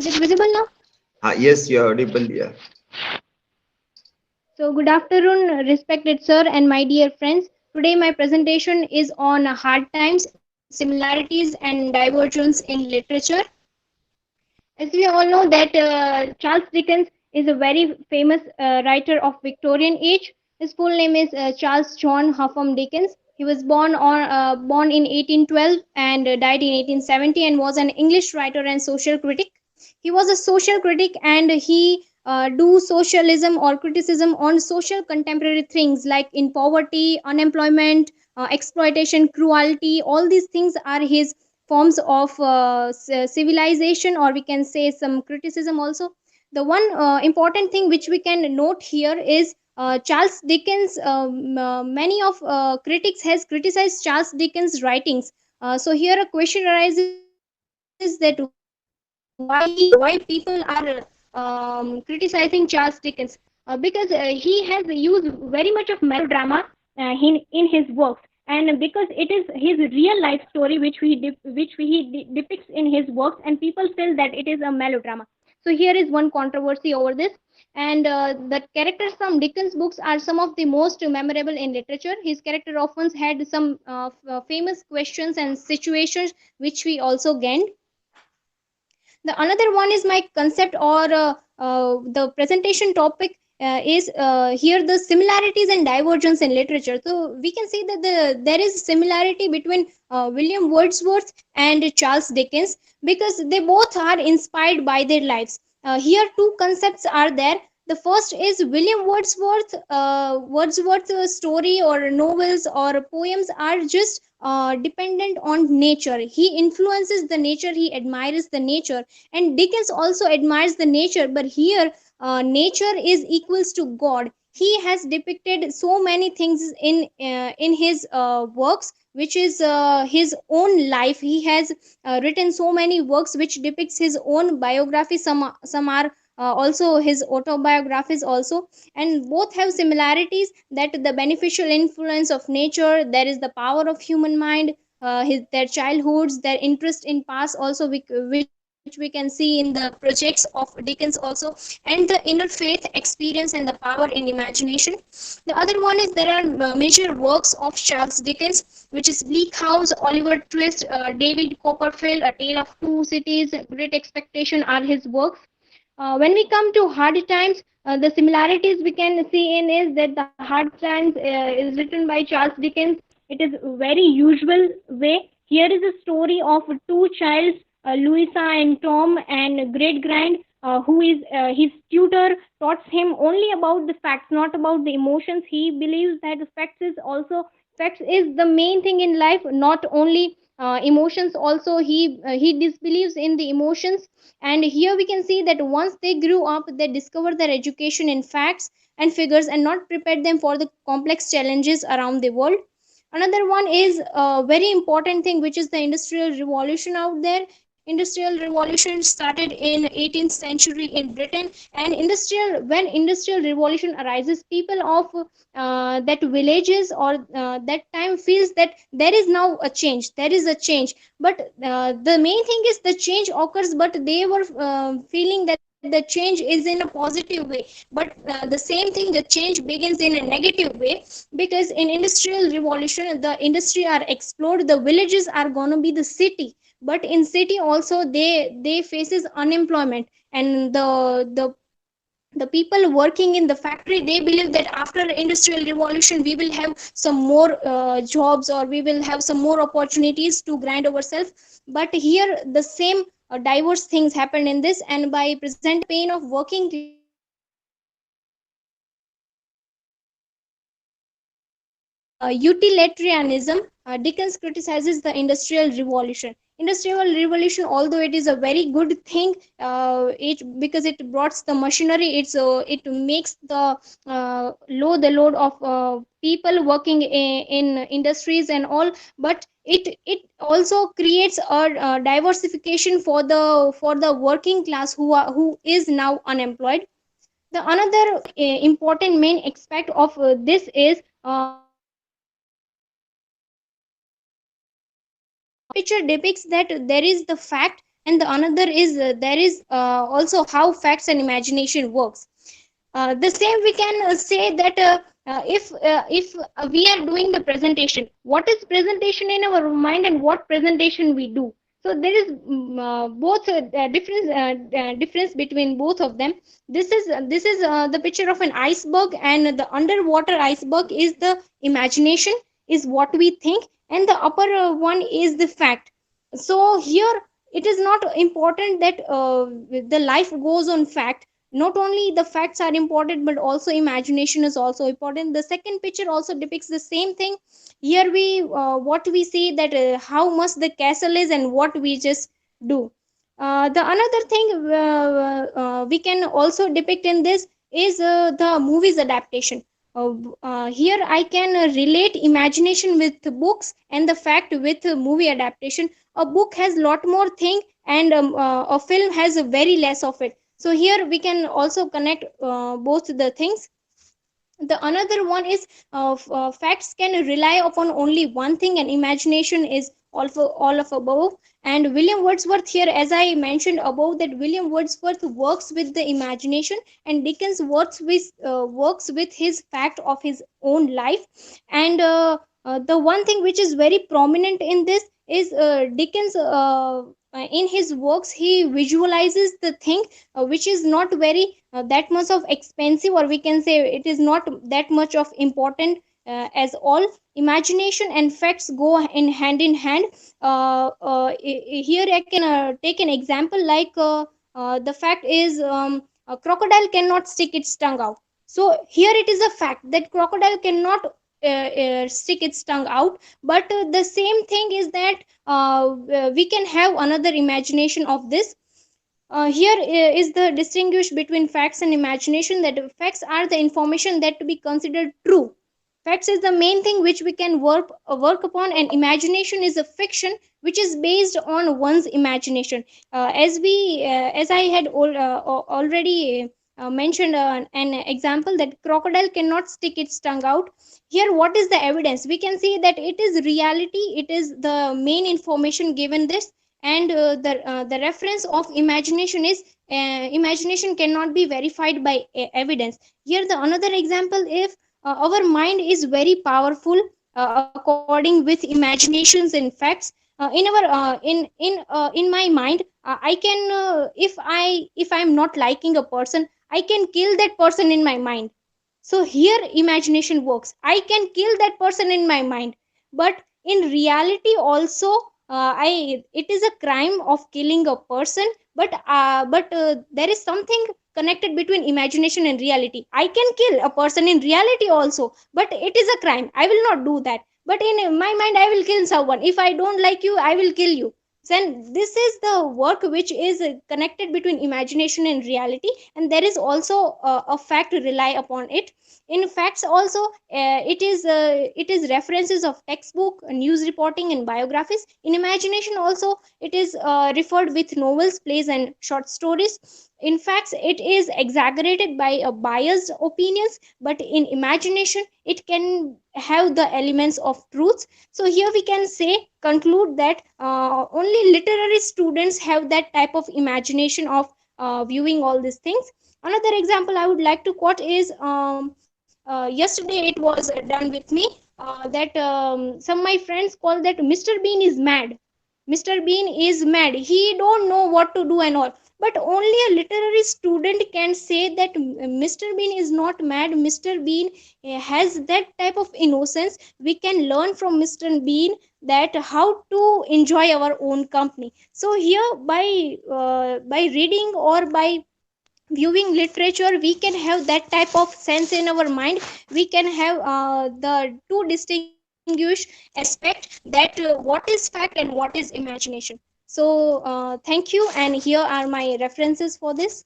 Is it visible now? Yes, you are audible. Yeah. So, good afternoon, respected sir and my dear friends. Today, my presentation is on hard times, similarities, and divergence in literature. As we all know, that Charles Dickens is a very famous writer of Victorian age. His full name is Charles John Huffam Dickens. He was born in 1812 and died in 1870, and was an English writer and social critic. He was a social critic, and he do socialism or criticism on social contemporary things like in poverty, unemployment, exploitation, cruelty. All these things are his forms of civilization, or we can say some criticism also. The one important thing which we can note here is Charles Dickens. Many of critics has criticized Charles Dickens writings. So here a question arises that why people are criticizing Charles Dickens, because he has used very much of melodrama in his works, and because it is his real life story which depicts in his works, and people feel that it is a melodrama. So here is one controversy over this. And the characters from Dickens books are some of the most memorable in literature. His character often had some famous questions and situations which we also gained. The another one is my concept, or the presentation topic is here the similarities and divergence in literature. So we can see that there is similarity between William Wordsworth and Charles Dickens, because they both are inspired by their lives. Here two concepts are there. The first is William Wordsworth's story or novels or poems are just dependent on nature. He influences the nature, he admires the nature, and Dickens also admires the nature, but here nature is equals to God. He has depicted so many things in his works, which is his own life. He has written so many works which depicts his own biography. Some are also his autobiographies also, and both have similarities, that the beneficial influence of nature, there is the power of human mind, their childhoods, their interest in past also, which we can see in the projects of Dickens also, and the inner faith experience and the power in imagination. The other one is there are major works of Charles Dickens, which is Bleak House, Oliver Twist, David Copperfield, A Tale of Two Cities, Great Expectation are his works. When we come to hard times, the similarities we can see in is that the hard times is written by Charles Dickens. It is very usual way. Here is a story of two childs, Louisa and Tom, and great grand, who is his tutor, taught him only about the facts, not about the emotions. He believes that the facts is the main thing in life, not only emotions. Also, he disbelieves in the emotions. And here we can see that once they grew up, they discovered their education in facts and figures, and not prepared them for the complex challenges around the world. Another one is a very important thing, which is the industrial revolution out there. Industrial revolution started in 18th century in Britain, and when industrial revolution arises, people of that villages or that time feels that there is now a change, there is a change. But the main thing is the change occurs, but they were feeling that the change is in a positive way. But the same thing, the change begins in a negative way, because in industrial revolution the industry are explored, the villages are going to be the city. But in city also they faces unemployment, and the people working in the factory, they believe that after industrial revolution we will have some more jobs, or we will have some more opportunities to grind ourselves. But here the same diverse things happen in this, and by presenting the pain of working class, utilitarianism, Dickens criticizes the industrial revolution. Industrial revolution, although it is a very good thing, because it brought the machinery, it makes the load of people working in industries and all. But it also creates a diversification for the working class who is now unemployed. The another important main aspect of this is picture depicts that there is the fact And the another is there is also how facts and imagination works. The same we can say that if we are doing the presentation, what is presentation in our mind and what presentation we do. So there is both difference between both of them. This is the picture of an iceberg, and the underwater iceberg is the imagination, is what we think, and the upper one is the fact. So here it is not important that the life goes on fact. Not only the facts are important, but also imagination is also important. The second picture also depicts the same thing. Here we what we see that how much the castle is and what we just do. The another thing we can also depict in this is the movie's adaptation. Here I can relate imagination with books and the fact with movie adaptation. A book has lot more thing, and a film has a very less of it. So here we can also connect both the things. The another one is facts can rely upon only one thing, and imagination is all of above. And William Wordsworth, here as I mentioned above, that William Wordsworth works with the imagination, and Dickens works with his fact of his own life. And the one thing which is very prominent in this is Dickens in his works he visualizes the thing which is not very that much of expensive, or we can say it is not that much of important. As all imagination and facts go in hand. Here I can take an example like the fact is a crocodile cannot stick its tongue out. So here it is a fact that crocodile cannot stick its tongue out. But the same thing is that we can have another imagination of this. Here is the distinguish between facts and imagination, that facts are the information that to be considered true. Facts is the main thing which we can work upon, and imagination is a fiction which is based on one's imagination. As I had already mentioned an example that crocodile cannot stick its tongue out. Here what is the evidence? We can see that it is reality, it is the main information given this. And the reference of imagination is imagination cannot be verified by evidence. Here the another example, if our mind is very powerful according with imaginations and facts. In my mind, I can if I'm not liking a person, I can kill that person in my mind. So here imagination works, I can kill that person in my mind. But in reality also, I it is a crime of killing a person. But there is something connected between imagination and reality. I can kill a person in reality also, but it is a crime, I will not do that. But in my mind I will kill someone. If I don't like you, I will kill you. Then this is the work which is connected between imagination and reality, and there is also a fact to rely upon it. In facts also, it is references of textbook, news reporting, and biographies. In imagination also, it is referred with novels, plays, and short stories. In facts it is exaggerated by biased opinions, but in imagination it can have the elements of truth. So here we can say conclude that only literary students have that type of imagination of viewing all these things. Another example I would like to quote is yesterday it was done with me, that some my friends call that Mr. Bean is mad. Mr. Bean is mad, he don't know what to do and all. But only a literary student can say that Mr. Bean is not mad. Mr. Bean has that type of innocence. We can learn from Mr. Bean that how to enjoy our own company. So here by reading or by viewing literature, we can have that type of sense in our mind. We can have the two distinguished aspect, that what is fact and what is imagination. So thank you, and here are my references for this.